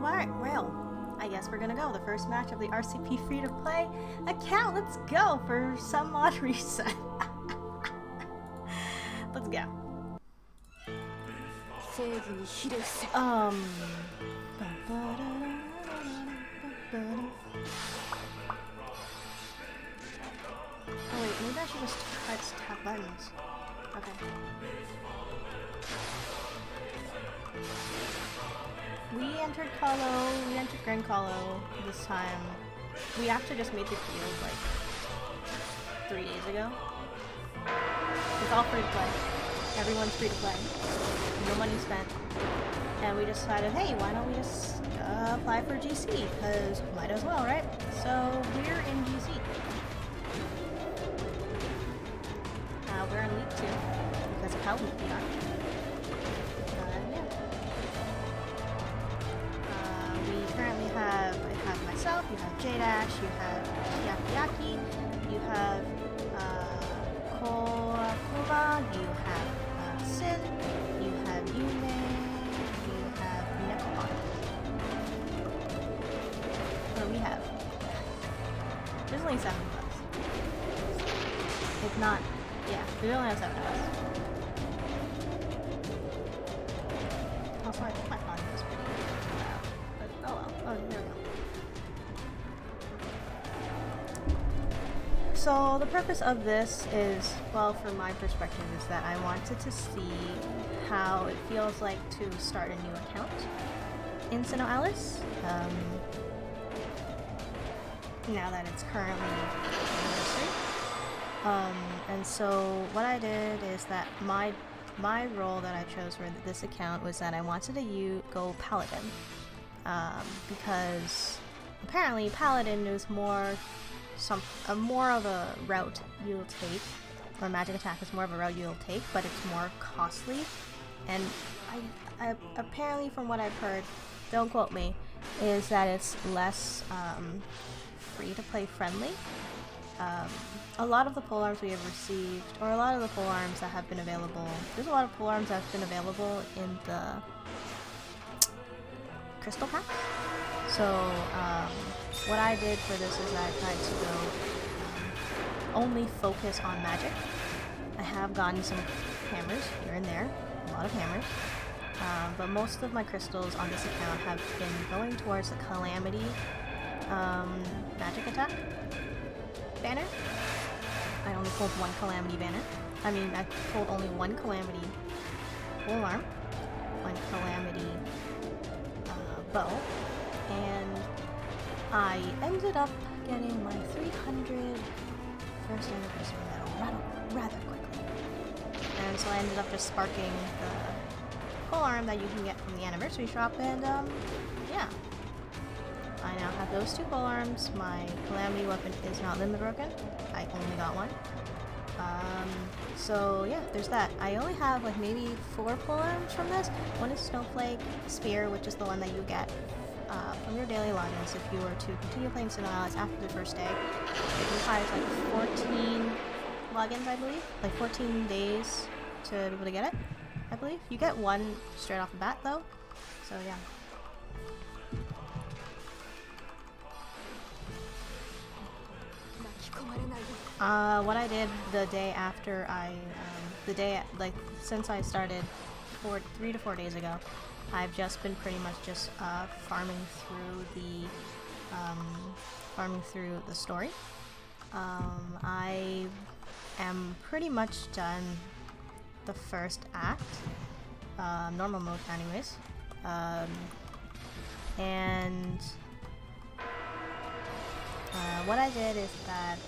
Alright, well, I guess we're gonna go. The first match of the RCP free-to-play account. Let's go for some odd reason. Let's go. Oh wait, maybe I should just tap buttons. Okay. We entered Gran Colo this time. We actually just made the field like 3 days ago. It's all free to play. Everyone's free to play. No money spent. And we decided, hey, why don't we just apply for GC? Because might as well, right? So we're in GC. We're in League 2 because Paladin we are. Currently have, I have myself, you have J-Dash, you have Yaki, you have Kokuba, you have Sin, you have Yume, you have Nekopon. What do we have? There's only 7 of us. If not, yeah, we only have 7 of us. Also, I think my volume is pretty loud. Oh well. Oh, there we go. So the purpose of this is, well, from my perspective, is that I wanted to see how it feels like to start a new account in SINoALICE. Now that it's currently anniversary. And so what I did is that my role that I chose for this account was that I wanted to go Paladin. Because apparently Paladin is more of a route you'll take, or magic attack is more of a route you'll take, but it's more costly. And I apparently, from what I've heard, don't quote me, is that it's less free-to-play friendly. A lot of the polearms we have received, or a lot of the polearms that have been available, there's a lot of polearms that have been available in the crystal pack. So what I did for this is I tried to go only focus on magic. I have gotten some hammers here and there, a lot of hammers, but most of my crystals on this account have been going towards the Calamity magic attack banner. I only pulled 1 Calamity banner. I mean, I pulled only 1 Calamity polearm, 1 Calamity bow, and I ended up getting my 300 first anniversary medal rather quickly. And so I ended up just sparking the polearm that you can get from the anniversary shop, and yeah. I now have those 2 polearms. My Calamity weapon is not limit broken. I only got 1. So yeah, there's that. I only have like maybe 4 polearms from this. One is Snowflake Spear, which is the one that you get from your daily logins if you were to continue playing SINoALICE after the first day. It requires like 14 logins, I believe. Like 14 days to be able to get it, I believe. You get 1 straight off the bat though, so yeah. What I did the day after since I started 3 to 4 days ago, I've just been pretty much just farming through the story. I am pretty much done the first act, normal mode anyways, and what I did is that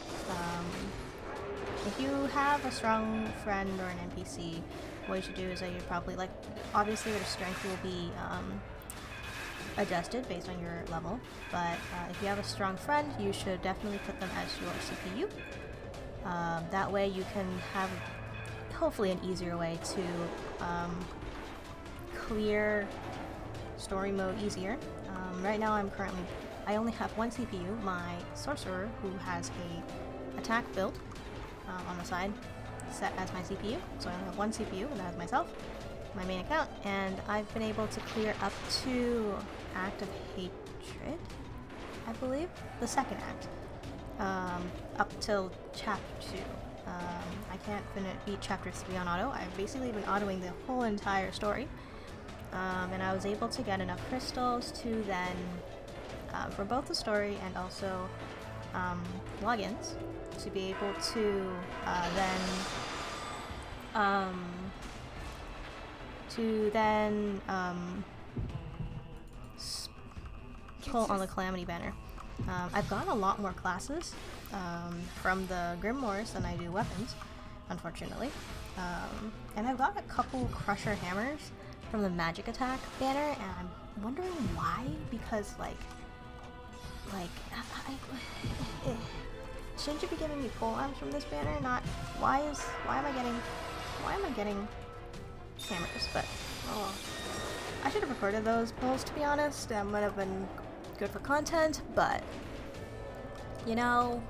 if you have a strong friend or an NPC, what you should do is that you're probably, like, obviously your strength will be adjusted based on your level, but if you have a strong friend, you should definitely put them as your CPU. That way you can have hopefully an easier way to clear story mode easier. Right now I only have 1 CPU, my sorcerer, who has a attack build on the side set as my CPU, so I only have 1 CPU, and that is myself. my main account, and I've been able to clear up to Act of Hatred, I believe, the second act, up till chapter 2. I can't beat chapter 3 on auto. I've basically been autoing the whole entire story, and I was able to get enough crystals to then, for both the story and also logins, to be able to pull on the Calamity banner. I've gotten a lot more classes from the Grimoires than I do weapons, unfortunately. And I've got a couple Crusher Hammers from the M.ATK banner, and I'm wondering why, because shouldn't you be giving me pole arms from this banner? Not why am I getting hammers? But oh, I should have recorded those polls, to be honest. That might have been good for content, but you know,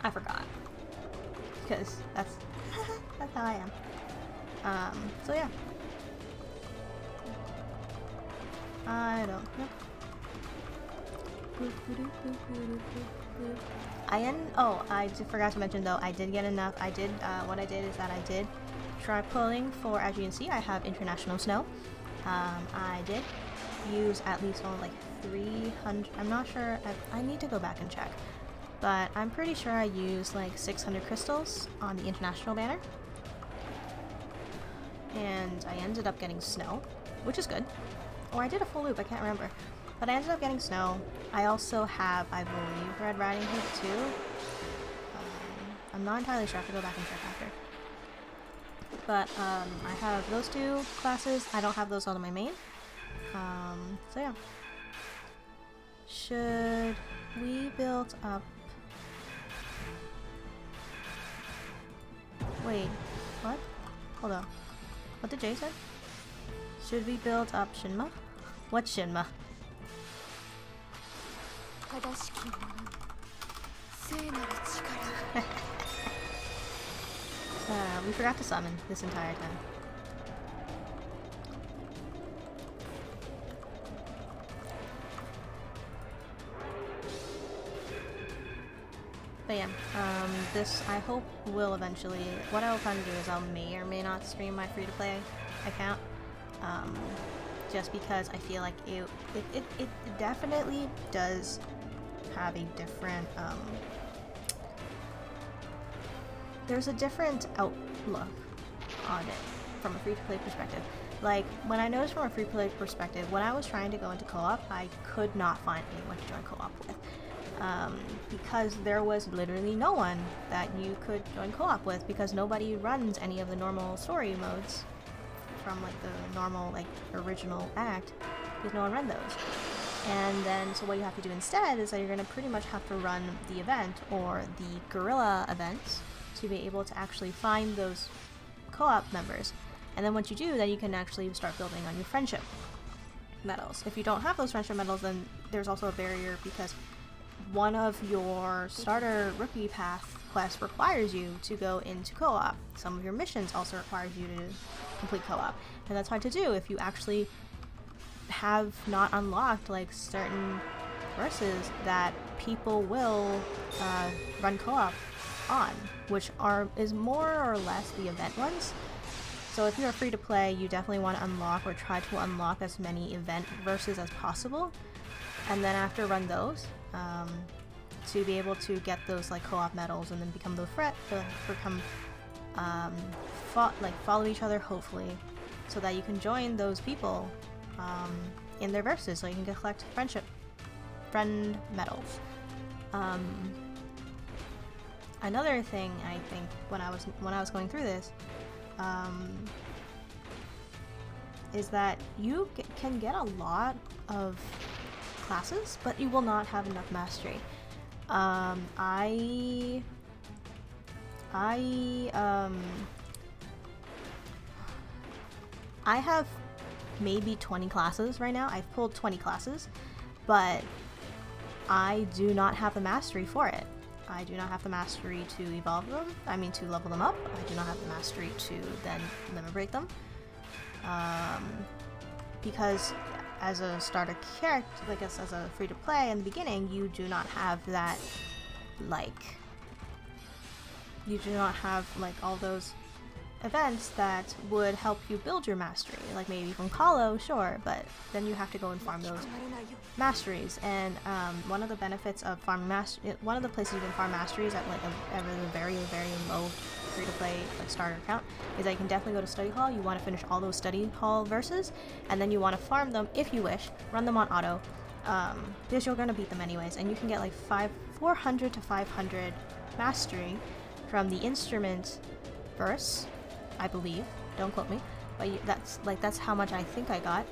I forgot, because that's how I am. So yeah, I don't know. I forgot to mention though, I did get enough. What I did is that I did try pulling for, as you can see, I have International Snow. I did use at least only like 300, I'm not sure, I need to go back and check, but I'm pretty sure I used like 600 crystals on the International banner, and I ended up getting Snow, which is good. Or I did a full loop, I can't remember. But I ended up getting Snow. I also have, I believe, Red Riding Hood too. I'm not entirely sure, I have to go back and check after. But I have those two classes. I don't have those on my main. So yeah. Should we build up... Wait, what? Hold on. What did Jay say? Should we build up Shinma? What Shinma? We forgot to summon this entire time. But yeah, this I hope will eventually, what I will plan to do is I may or may not stream my free-to-play account, just because I feel like it definitely does have a different, there's a different outlook on it from a free-to-play perspective. Like, when I noticed from a free-to-play perspective, when I was trying to go into co-op, I could not find anyone to join co-op with. Because there was literally no one that you could join co-op with, because nobody runs any of the normal story modes from like the normal like original act, because no one ran those. And then so what you have to do instead is that you're going to pretty much have to run the event or the guerrilla events to be able to actually find those co-op members. And then once you do, then you can actually start building on your friendship medals. If you don't have those friendship medals, then there's also a barrier, because one of your starter rookie path quests requires you to go into co-op. Some of your missions also requires you to complete co-op, and that's hard to do if you actually have not unlocked like certain verses that people will run co-op on, which is more or less the event ones. So if you're free to play, you definitely want to unlock or try to unlock as many event verses as possible, and then after run those, to be able to get those like co-op medals and then become those follow each other, hopefully, so that you can join those people in their verses, so you can collect friend medals. Another thing I think when I was going through this is that you can get a lot of classes, but you will not have enough mastery. I have maybe 20 classes right now. I've pulled 20 classes, but I do not have the mastery for it. I do not have the mastery to evolve them. I mean, to level them up. I do not have the mastery to then limit break them. Because as a starter character, like as a free-to-play in the beginning, you do not have that, like, you do not have, like, all those events that would help you build your mastery. Like maybe from Colo, sure, but then you have to go and farm those masteries. And one of the benefits of farming one of the places you can farm masteries at like a very low free-to-play like starter account is that you can definitely go to study hall. You want to finish all those study hall verses, and then you want to farm them if you wish. Run them on auto, because you're gonna beat them anyways, and you can get like 400 to 500 mastery from the instrument verse, I believe. Don't quote me, but that's how much I think I got.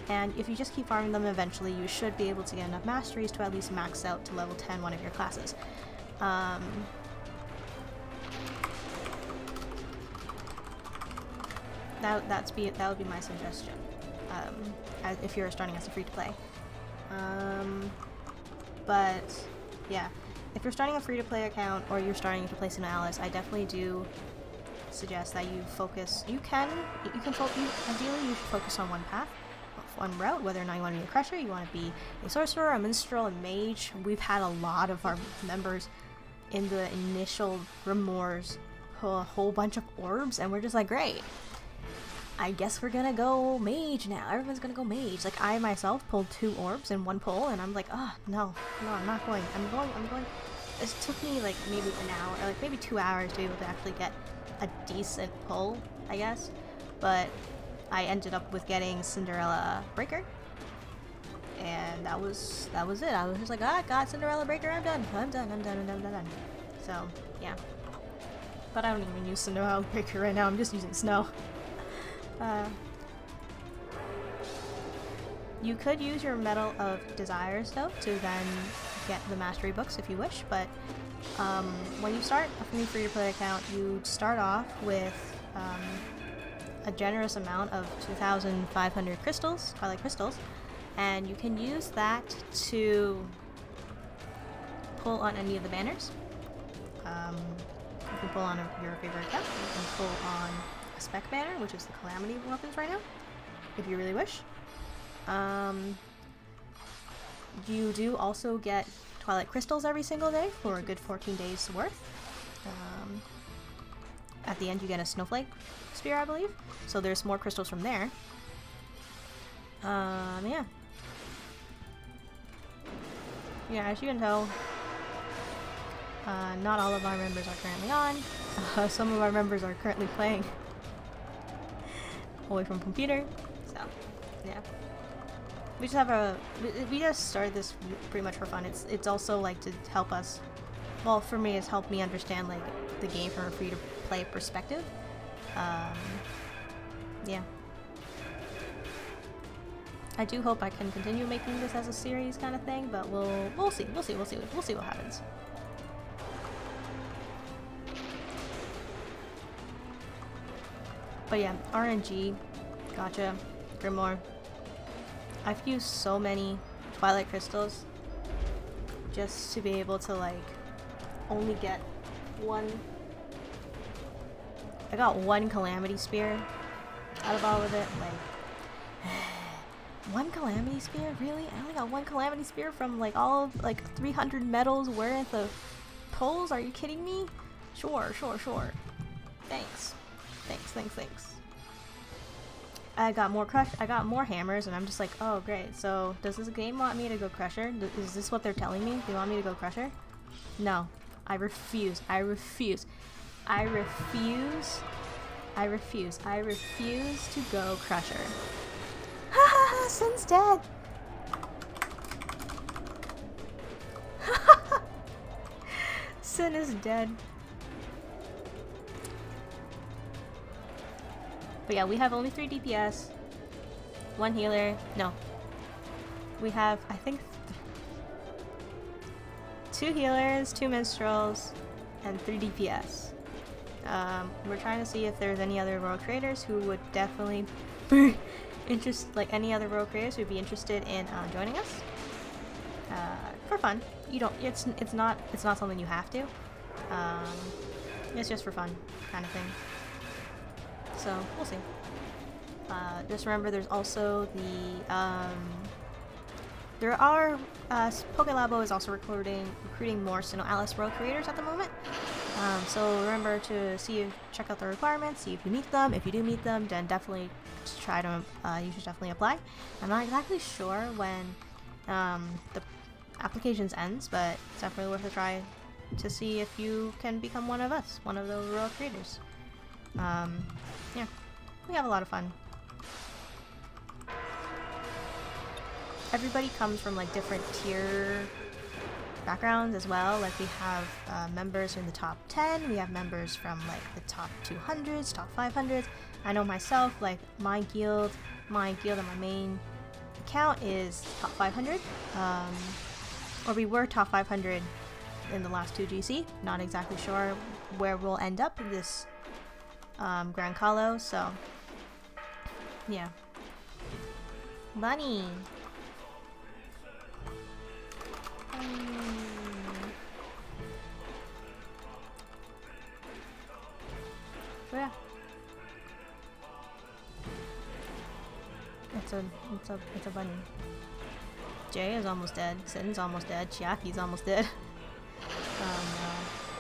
And if you just keep farming them, eventually you should be able to get enough masteries to at least max out to level 10 one of your classes. That would be my suggestion, if you're starting as a free-to-play. But yeah, if you're starting a free-to-play account or you're starting to play SINoALICE, I definitely do suggest that you focus. Ideally you should focus on one path, one route, whether or not you want to be a crusher, you want to be a sorcerer, a minstrel, a mage. We've had a lot of our members in the initial grimoires pull a whole bunch of orbs, and we're just like, great, I guess we're gonna go mage now. Everyone's gonna go mage. Like, I myself pulled 2 orbs in one pull, and I'm like, oh, no, I'm not going. I'm going. It took me like maybe an hour, or like maybe 2 hours to be able to actually get a decent pull, I guess. But I ended up with getting Cinderella Breaker, and that was it. I was just like, ah, got Cinderella Breaker, I'm done. So, yeah. But I don't even use Cinderella Breaker right now, I'm just using Snow. You could use your Medal of Desires, though, to then get the Mastery books if you wish, but when you start a new free-to-play account, you start off with a generous amount of 2,500 crystals, Twilight crystals, and you can use that to pull on any of the banners. You can pull on your favorite account. You can pull on a spec banner, which is the Calamity weapons right now, if you really wish. You do also get Twilight crystals every single day for a good 14 days worth. At the end you get a snowflake spear, I believe, so there's more crystals from there. Yeah, as you can tell, not all of our members are currently on. Some of our members are currently playing away from computer, so yeah. We just started this pretty much for fun. It's also like to help us. Well, for me, it's helped me understand like the game from a free-to-play perspective. Yeah. I do hope I can continue making this as a series kind of thing, but we'll see what happens. But yeah, RNG, gotcha, Grimoire. I've used so many Twilight crystals just to be able to like only get one. I got 1 Calamity Spear out of all of it. Like, 1 Calamity Spear? Really? I only got 1 Calamity Spear from like all of like 300 medals worth of pulls? Are you kidding me? Sure. Thanks. I got more hammers, and I'm just like, oh great, so does this game want me to go Crusher? Is this what they're telling me? They want me to go Crusher? No. I refuse to go Crusher. Hahaha, Sin's dead! Sin is dead. But yeah, we have only 3 DPS, 1 healer. No. We have, I think, 2 healers, 2 minstrels, and 3 DPS. We're trying to see if there's any other royal creators who would definitely be any other royal creators who'd be interested in joining us. for fun. You don't. It's not something you have to. It's just for fun, kind of thing. So we'll see. Just remember, there's also the there are PokeLabo is also recruiting more SINoALICE world creators at the moment. So remember to check out the requirements, see if you meet them. If you do meet them, then definitely try to. You should definitely apply. I'm not exactly sure when the applications ends, but it's definitely worth a try to see if you can become one of us, one of those world creators. Yeah, we have a lot of fun. Everybody comes from like different tier backgrounds as well. Like we have members in the top 10, we have members from like the top 200s, top 500s. I know myself, like my guild and my main account is top 500. Or we were top 500 in the last 2 GC. Not exactly sure where we'll end up in this Gran Colo, so yeah. Bunny! So yeah. It's a bunny. Jay is almost dead. Sin's almost dead. Chiaki's almost dead.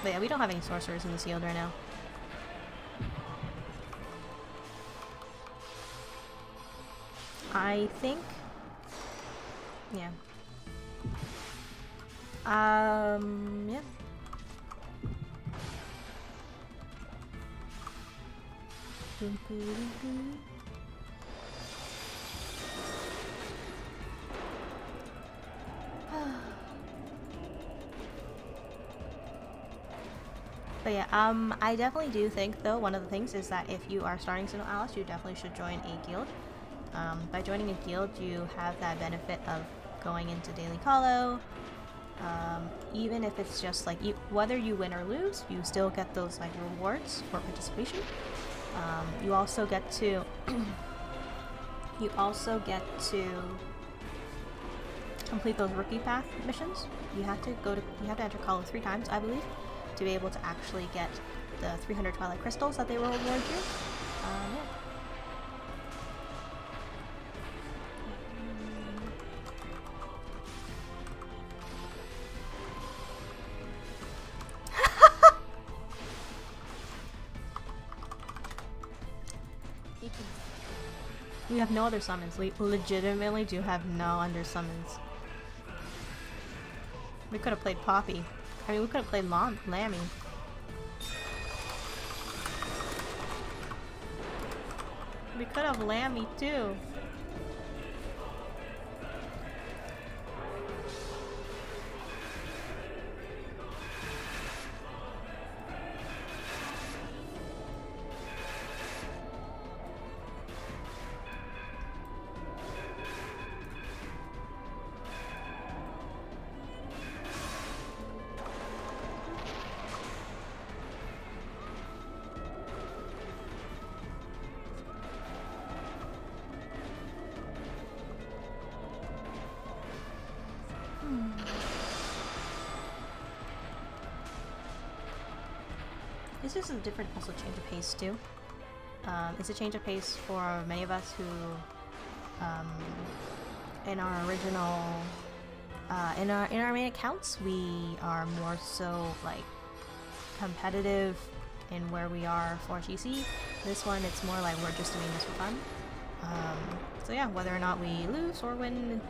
But yeah, we don't have any sorcerers in the field right now. I think. Yeah. Yeah. But yeah, I definitely do think though, one of the things is that if you are starting SINoALICE, you definitely should join a guild. By joining a guild, you have that benefit of going into Daily Colo. Even if it's just like, whether you win or lose, you still get those like rewards for participation. You also get to complete those rookie path missions. You have to enter Colo 3 times, I believe, to be able to actually get the 300 Twilight Crystals that they will reward you. Yeah. We have no other summons. We legitimately do have no other summons. We could have played Poppy. I mean, we could have played Lammy. We could have Lammy too. This is a different also change of pace too. It's a change of pace for many of us who, in our original, in our main accounts, we are more so like competitive in where we are for GC. This one, it's more like we're just doing this for fun. So yeah, whether or not we lose or win,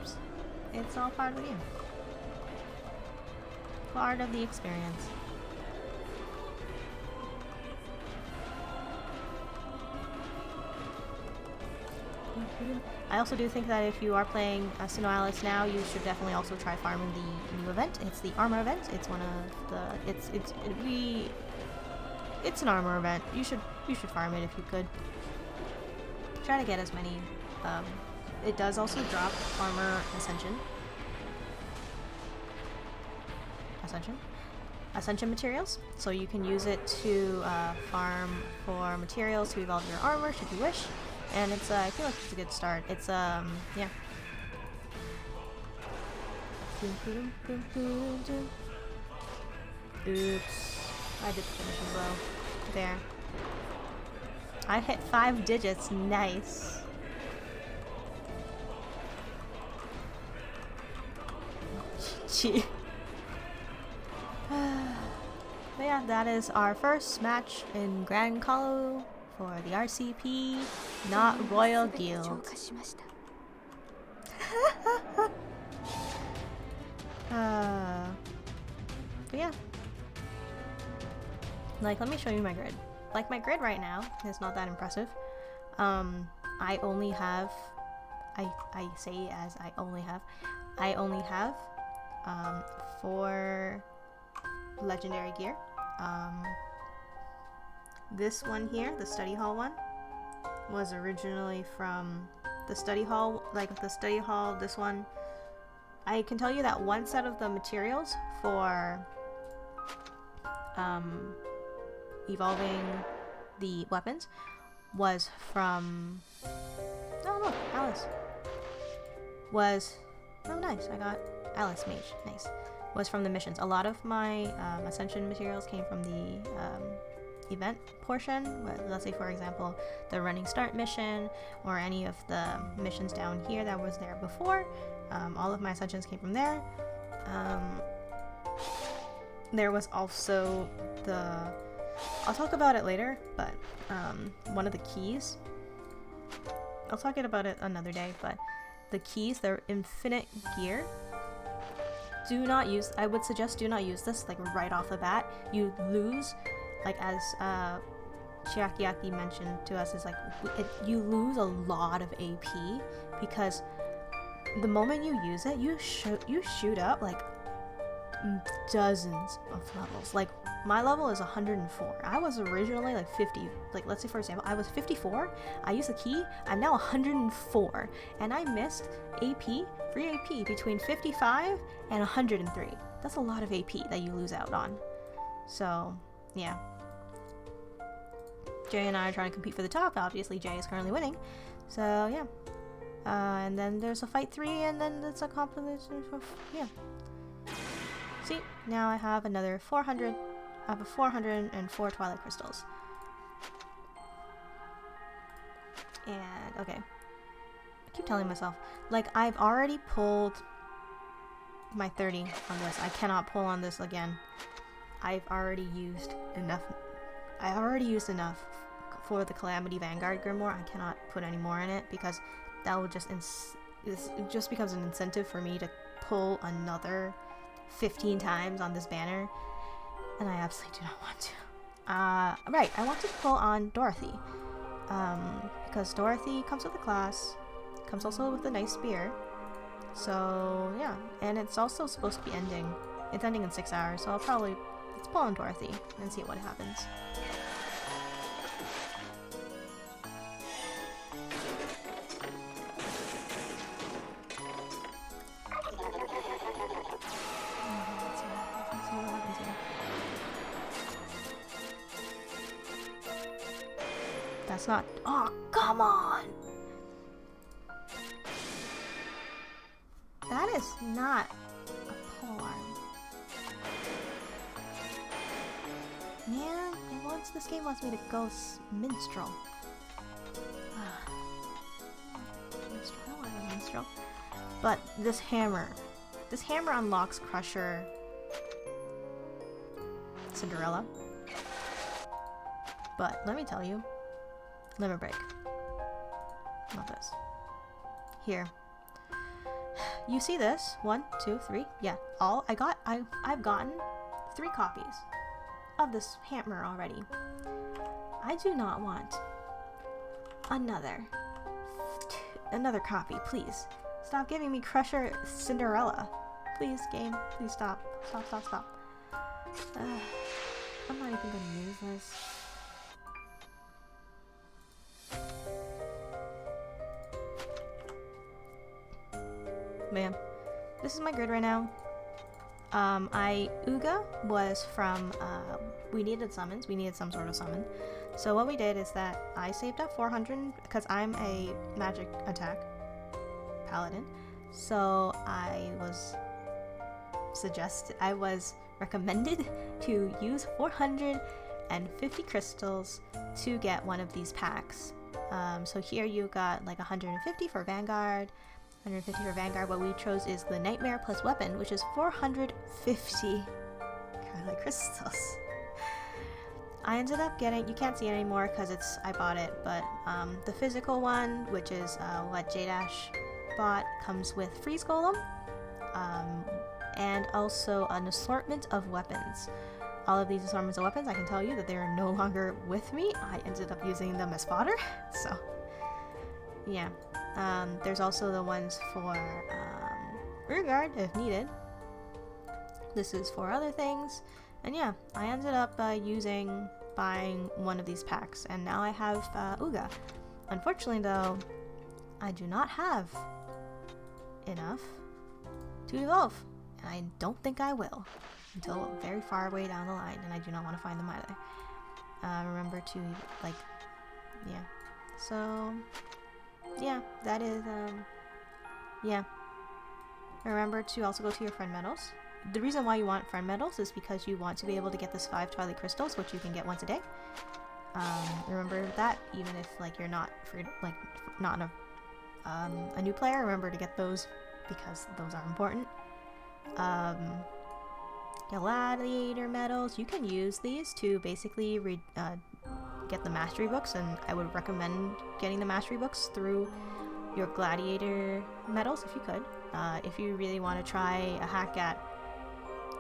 it's all part of the game. Part of the experience. I also do think that if you are playing SINoALICE now, you should definitely also try farming the new event. It's the armor event. It's one of the it's an armor event. You should farm it if you could. Try to get as many. It does also drop armor ascension materials, so you can use it to farm for materials to evolve your armor should you wish. And it's I feel like it's a good start. It's yeah. Oops. I did the finishing blow. There. I hit 5 digits. Nice. Gee. But yeah, that is our first match in Gran Colo for the RCP NotRoyal Guild. But yeah. Like, let me show you my grid. Like, my grid right now is not that impressive. I only have, I say as I only have 4 legendary gear. This one here, the study hall one, was originally from the study hall, this one. I can tell you that one set of the materials for evolving the weapons was from, oh look, Alice. Oh nice, I got Alice Mage, nice. Was from the missions. A lot of my Ascension materials came from the event portion. Let's say, for example, the Running Start mission, or any of the missions down here that was there before. All of my Ascensions came from there. There was also I'll talk about it later, but one of the keys, I'll talk about it another day, but the keys, they're infinite gear. I would suggest do not use this like right off the bat. You lose, like as Chiakiaki mentioned to us, is like you lose a lot of AP because the moment you use it, you shoot up like dozens of levels. Like my level is 104. I was originally like 50. Like let's say for example, I was 54. I used the key. I'm now 104, and I missed free AP between 55 and 103. That's a lot of AP that you lose out on. So yeah. Jay and I are trying to compete for the top. Obviously, Jay is currently winning. So yeah. And then there's a fight 3, and then it's a competition for yeah. See, now I have another 400. I have 404 Twilight Crystals. And okay. I keep telling myself, like, I've already pulled my 30 on this. I cannot pull on this again. I've already used enough. I already used enough for the Calamity Vanguard Grimoire. I cannot put any more in it because that would just it just becomes an incentive for me to pull another 15 times on this banner, and I absolutely do not want to. Right, I want to pull on Dorothy, because Dorothy comes with a class, comes also with a nice spear, so yeah, and it's also supposed to be ending. It's ending in 6 hours, so let's pull on Dorothy and see what happens. That's not. Oh, come on! That is not a polearm. Man, this game wants me to go minstrel. Minstrel, I don't want a minstrel. But this hammer unlocks Crusher Cinderella. But let me tell you. Limit break. Not this. Here. You see this? 1, 2, 3. Yeah. I've gotten 3 copies of this hammer already. I do not want another copy, please. Stop giving me Crusher Cinderella. Please, game. Please stop. Stop. I'm not even gonna use this. Man, this is my grid right now. Uga was from, we needed summons. We needed some sort of summon. So what we did is that I saved up 400 because I'm a M.ATK Paladin. So I was I was recommended to use 450 crystals to get one of these packs. So here you got like 150 for Vanguard, 150 for Vanguard. What we chose is the Nightmare plus Weapon, which is 450 crystals. I ended up getting, you can't see it anymore because I bought it, but the physical one, which is what J-Dash bought, comes with Freeze Golem, and also an assortment of weapons. All of these assortments of weapons, I can tell you that they are no longer with me. I ended up using them as fodder, so yeah. There's also the ones for rearguard if needed. This is for other things. And yeah, I ended up buying one of these packs, and now I have Uga. Unfortunately though, I do not have enough to evolve, and I don't think I will until very far away down the line, and I do not want to find them either. Remember to, like, yeah. So, yeah, that is, yeah. Remember to also go to your friend medals. The reason why you want friend medals is because you want to be able to get this 5 Twilight Crystals, which you can get once a day. Remember that, even if like you're not a new player, remember to get those because those are important. Gladiator medals, you can use these to basically get the mastery books, and I would recommend getting the mastery books through your gladiator medals if you could. If you really want to try a hack at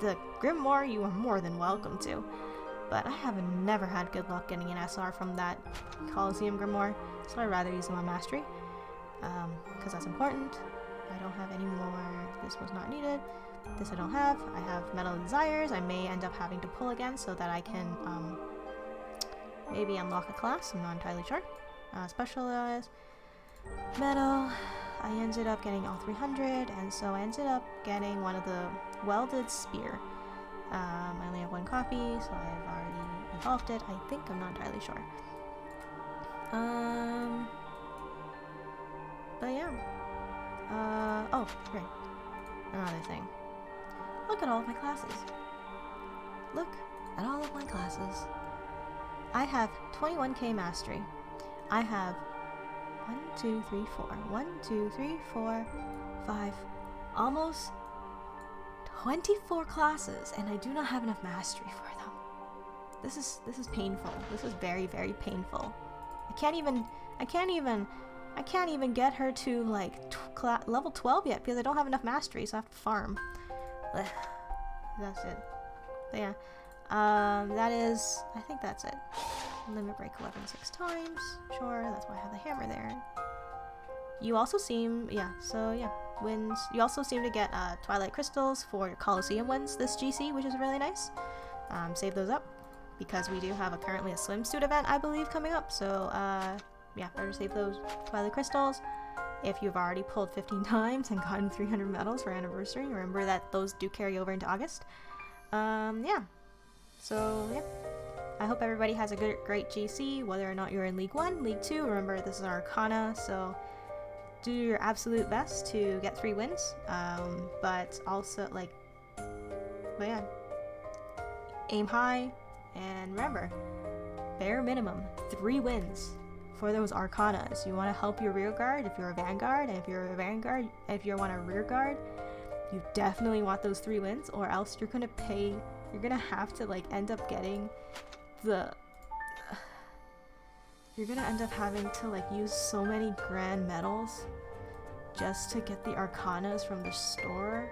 the Grimoire, you are more than welcome to, but I have never had good luck getting an SR from that Colosseum Grimoire, so I'd rather use them on Mastery, because that's important. I don't have any more. This was not needed. This I don't have. I have Metal Desires. I may end up having to pull again so that I can maybe unlock a class. I'm not entirely sure. Specialized Metal. I ended up getting all 300, and so I ended up getting one of the Welded Spear. I only have one copy, so I've already evolved it. I think, I'm not entirely sure. But yeah. Oh, great. Another thing. Look at all of my classes. Look at all of my classes. I have 21k mastery. I have 1, 2, 3, 4. 1, 2, 3, 4, 5. Almost 24 classes, and I do not have enough mastery for them. This is painful. This is very, very painful. I can't even get her to like level 12 yet because I don't have enough mastery, so I have to farm. Ugh. That's it. But yeah. That is, I think that's it. Limit break 11 6 times. Sure, that's why I have the hammer there. You also seem, yeah, so yeah, wins. You also seem to get Twilight Crystals for your Colosseum wins this GC, which is really nice. Save those up because we do have currently a swimsuit event, I believe, coming up. So yeah, better save those Twilight Crystals. If you've already pulled 15 times and gotten 300 medals for anniversary, remember that those do carry over into August. Yeah. So yeah. I hope everybody has a great GC, whether or not you're in League 1, League 2. Remember, this is Arcana, so do your absolute best to get 3 wins. But also, like, but yeah, aim high, and remember, bare minimum 3 wins for those Arcanas. You want to help your rear guard if you're a Vanguard, and if you want a rear guard, you definitely want those 3 wins, or else you're gonna have to like end up getting you're gonna end up having to like use so many grand medals just to get the Arcanas from the store,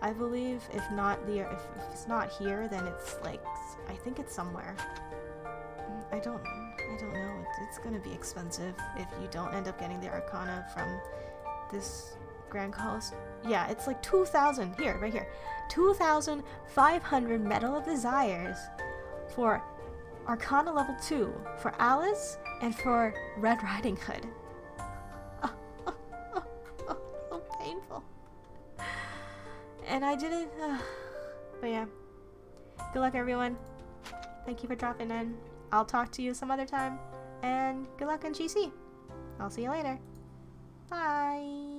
I believe. If it's not here, then it's like, I think it's somewhere. I don't know. It's gonna be expensive if you don't end up getting the Arcana from this Gran Colo. Yeah, it's like 2,000 here, right here. 2,500 Metal of Desires for Arcana level 2 for Alice and for Red Riding Hood. So painful. And I didn't. But yeah. Good luck, everyone. Thank you for dropping in. I'll talk to you some other time. And good luck in GC. I'll see you later. Bye.